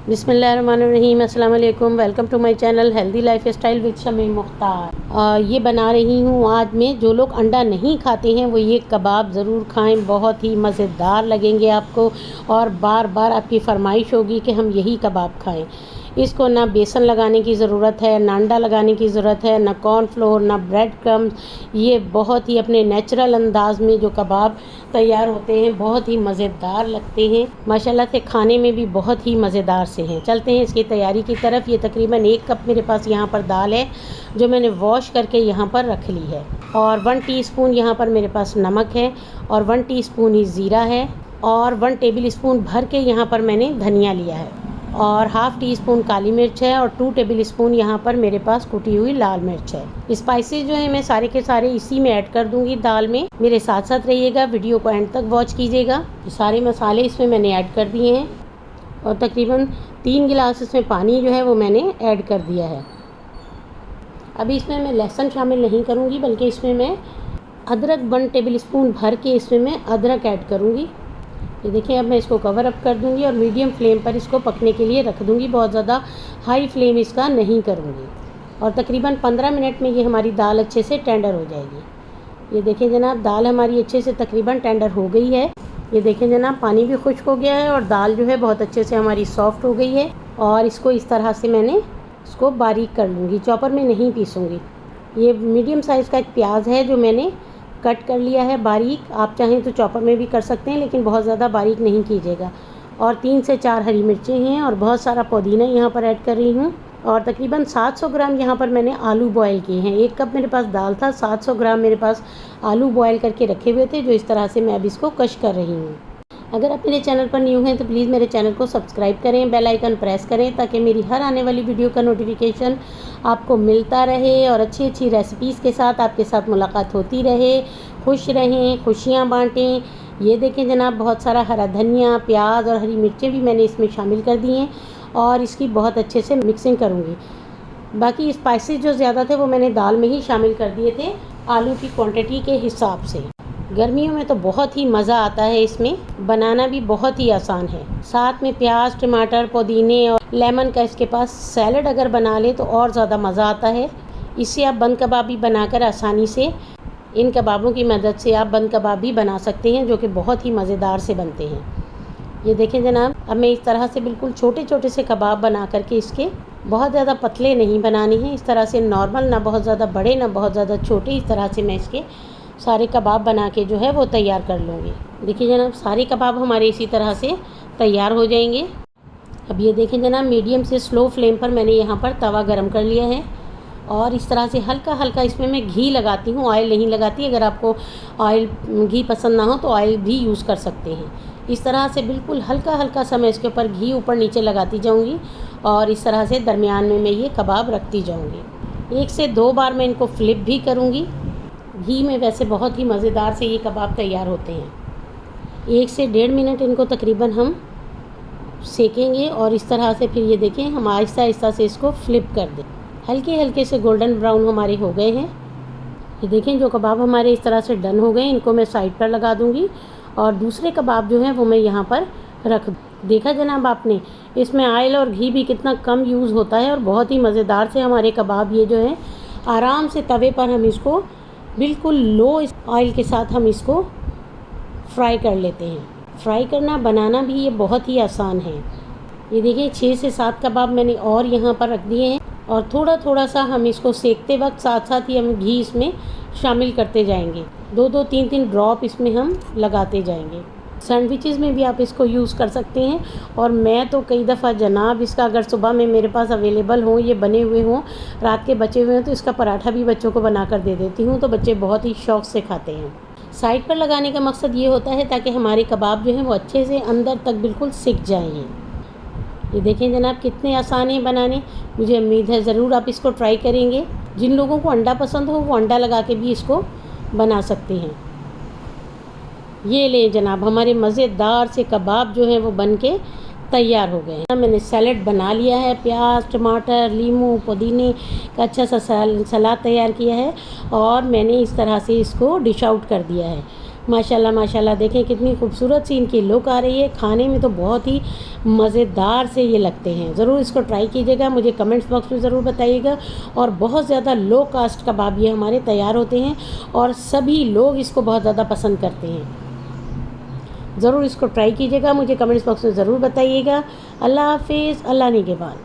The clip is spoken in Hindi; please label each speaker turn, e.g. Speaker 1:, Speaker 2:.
Speaker 1: बिस्मिल्लाहिर्रहमानिर्रहीम, अस्सलाम वालेकुम। Welcome to my channel healthy life style with Shami Mukhtar. ये बना रही हूँ आज मैं, जो लोग अंडा नहीं खाते हैं वो ये कबाब ज़रूर खाएं, बहुत ही मज़ेदार लगेंगे आपको और बार बार आपकी फ़रमाइश होगी कि हम यही कबाब खाएं। इसको ना बेसन लगाने की ज़रूरत है, ना अंडा लगाने की ज़रूरत है, ना कॉर्नफ्लोर, ना ब्रेड क्रम्स। ये बहुत ही अपने नेचुरल अंदाज में जो कबाब तैयार होते हैं बहुत ही मज़ेदार लगते हैं, माशाल्लाह से खाने में भी बहुत ही मज़ेदार से हैं। चलते हैं इसकी तैयारी की तरफ। ये तकरीबन 1 कप मेरे पास यहाँ पर दाल है जो मैंने वॉश करके यहाँ पर रख ली है, और 1 टीस्पून यहाँ पर मेरे पास नमक है, और 1 टीस्पून ही ज़ीरा है, और 1 टेबल स्पून भर के यहाँ पर मैंने धनिया लिया है, और हाफ़ टी स्पून काली मिर्च है, और 2 टेबल स्पून यहाँ पर मेरे पास कुटी हुई लाल मिर्च है। स्पाइसेस जो है मैं सारे के सारे इसी में ऐड कर दूंगी दाल में। मेरे साथ साथ रहिएगा, वीडियो को एंड तक वॉच कीजिएगा। सारे मसाले इसमें मैंने ऐड कर दिए हैं, और तकरीबन 3 गिलास इसमें पानी जो है वो मैंने ऐड कर दिया है। अभी इसमें मैं लहसुन शामिल नहीं करूँगी, बल्कि इसमें मैं अदरक 1 टेबल स्पून भर के इसमें मैं अदरक ऐड करूँगी। ये देखिए, अब मैं इसको कवर अप कर दूंगी और मीडियम फ्लेम पर इसको पकने के लिए रख दूंगी, बहुत ज़्यादा हाई फ्लेम इसका नहीं करूंगी, और तकरीबन 15 मिनट में ये हमारी दाल अच्छे से टेंडर हो जाएगी। ये देखें जनाब, दाल हमारी अच्छे से तकरीबन टेंडर हो गई है। ये देखें जनाब, पानी भी खुश्क हो गया है और दाल जो है बहुत अच्छे से हमारी सॉफ्ट हो गई है। और इसको इस तरह से मैंने इसको बारीक कर लूँगी, चॉपर में नहीं पीसूँगी। ये मीडियम साइज़ का एक प्याज है जो मैंने कट कर लिया है बारीक। आप चाहें तो चॉपर में भी कर सकते हैं, लेकिन बहुत ज़्यादा बारीक नहीं कीजिएगा। और 3 से 4 हरी मिर्चें हैं, और बहुत सारा पुदीना यहाँ पर ऐड कर रही हूँ। और तकरीबन 700 ग्राम यहाँ पर मैंने आलू बॉयल किए हैं। 1 कप मेरे पास दाल था, 700 ग्राम मेरे पास आलू बॉयल करके रखे हुए थे, जो इस तरह से मैं अब इसको कश कर रही हूँ। अगर आप मेरे चैनल पर न्यू हैं तो प्लीज़ मेरे चैनल को सब्सक्राइब करें, बेल आइकन प्रेस करें, ताकि मेरी हर आने वाली वीडियो का नोटिफिकेशन आपको मिलता रहे, और अच्छी अच्छी रेसिपीज़ के साथ आपके साथ मुलाकात होती रहे। खुश रहें, खुशियाँ बांटें। ये देखें जनाब, बहुत सारा हरा धनिया, प्याज और हरी मिर्चें भी मैंने इसमें शामिल कर दी हैं, और इसकी बहुत अच्छे से मिक्सिंग करूँगी। बाकी स्पाइसेस जो ज़्यादा थे वो मैंने दाल में ही शामिल कर दिए थे, आलू की क्वांटिटी के हिसाब से। गर्मियों में तो बहुत ही मज़ा आता है, इसमें बनाना भी बहुत ही आसान है। साथ में प्याज, टमाटर, पुदीने और लेमन का इसके पास सैलड अगर बना ले तो और ज़्यादा मज़ा आता है। इससे आप बंद कबाब भी बनाकर आसानी से, इन कबाबों की मदद से आप बंद कबाब भी बना सकते हैं, जो कि बहुत ही मज़ेदार से बनते हैं। ये देखें जनाब, अब मैं इस तरह से बिल्कुल छोटे छोटे से कबाब बना करके, इसके बहुत ज़्यादा पतले नहीं बनाने हैं, इस तरह से नॉर्मल, ना बहुत ज़्यादा बड़े ना बहुत ज़्यादा छोटे, इस तरह से मैं इसके सारे कबाब बना के जो है वो तैयार कर लूँगी। देखिए जनाब, सारे कबाब हमारे इसी तरह से तैयार हो जाएंगे। अब ये देखें जनाब, मीडियम से स्लो फ्लेम पर मैंने यहाँ पर तवा गरम कर लिया है, और इस तरह से हल्का हल्का इसमें मैं घी लगाती हूँ, ऑयल नहीं लगाती। अगर आपको ऑयल घी पसंद ना हो तो ऑयल भी यूज़ कर सकते हैं। इस तरह से बिल्कुल हल्का हल्का सा मैं इसके ऊपर घी ऊपर नीचे लगाती जाऊँगी, और इस तरह से दरमियान में मैं ये कबाब रखती जाऊँगी। 1 से 2 बार मैं इनको फ्लिप भी करूँगी। घी में वैसे बहुत ही मज़ेदार से ये कबाब तैयार होते हैं। 1 से 1.5 मिनट इनको तकरीबन हम सेकेंगे, और इस तरह से फिर ये देखें, हम आहिस्ता आहिस्ता से इसको फ्लिप कर दें। हल्के हल्के से गोल्डन ब्राउन हमारे हो गए हैं। ये देखें, जो कबाब हमारे इस तरह से डन हो गए, इनको मैं साइड पर लगा दूंगी, और दूसरे कबाब जो हैं वो मैं यहाँ पर रख। देखा जनाब आपने, इसमें ऑयल और घी भी कितना कम यूज़ होता है, और बहुत ही मज़ेदार से हमारे कबाब ये जो है आराम से तवे पर हम इसको बिल्कुल लो ऑयल के साथ हम इसको फ्राई कर लेते हैं। फ्राई करना, बनाना भी ये बहुत ही आसान है। ये देखिए, 6 से 7 कबाब मैंने और यहाँ पर रख दिए हैं, और थोड़ा थोड़ा सा हम इसको सेकते वक्त साथ साथ ही हम घी इसमें शामिल करते जाएंगे। 2-2, 3-3 ड्रॉप इसमें हम लगाते जाएंगे। सैंडविचेस में भी आप इसको यूज़ कर सकते हैं, और मैं तो कई दफ़ा जनाब इसका, अगर सुबह में मेरे पास अवेलेबल हों, ये बने हुए हों, रात के बचे हुए हैं, तो इसका पराठा भी बच्चों को बना कर दे देती हूँ, तो बच्चे बहुत ही शौक़ से खाते हैं। साइड पर लगाने का मकसद ये होता है ताकि हमारे कबाब जो हैं वो अच्छे से अंदर तक बिल्कुल सिक जाएँ। ये देखें जनाब, कितने आसान है बनाने। मुझे उम्मीद है ज़रूर आप इसको ट्राई करेंगे। जिन लोगों को अंडा पसंद हो वो अंडा लगा के भी इसको बना सकते हैं। ये ले जनाब, हमारे मज़ेदार से कबाब जो हैं वो बन के तैयार हो गए हैं। मैंने सैलड बना लिया है, प्याज, टमाटर, नींबू, पुदीने का अच्छा सा सलाद तैयार किया है, और मैंने इस तरह से इसको डिश आउट कर दिया है। माशाल्लाह माशाल्लाह, देखें कितनी खूबसूरत सी इनकी लुक आ रही है। खाने में तो बहुत ही मज़ेदार से ये लगते हैं। ज़रूर इसको ट्राई कीजिएगा, मुझे कमेंट्स बॉक्स में ज़रूर बताइएगा। और बहुत ज़्यादा लो कास्ट कबाब ये हमारे तैयार होते हैं और सभी लोग इसको बहुत ज़्यादा पसंद करते हैं। ज़रूर इसको ट्राई कीजिएगा, मुझे कमेंट्स बॉक्स में ज़रूर बताइएगा। अल्लाह हाफ़िज़, अल्लाह निगहबान।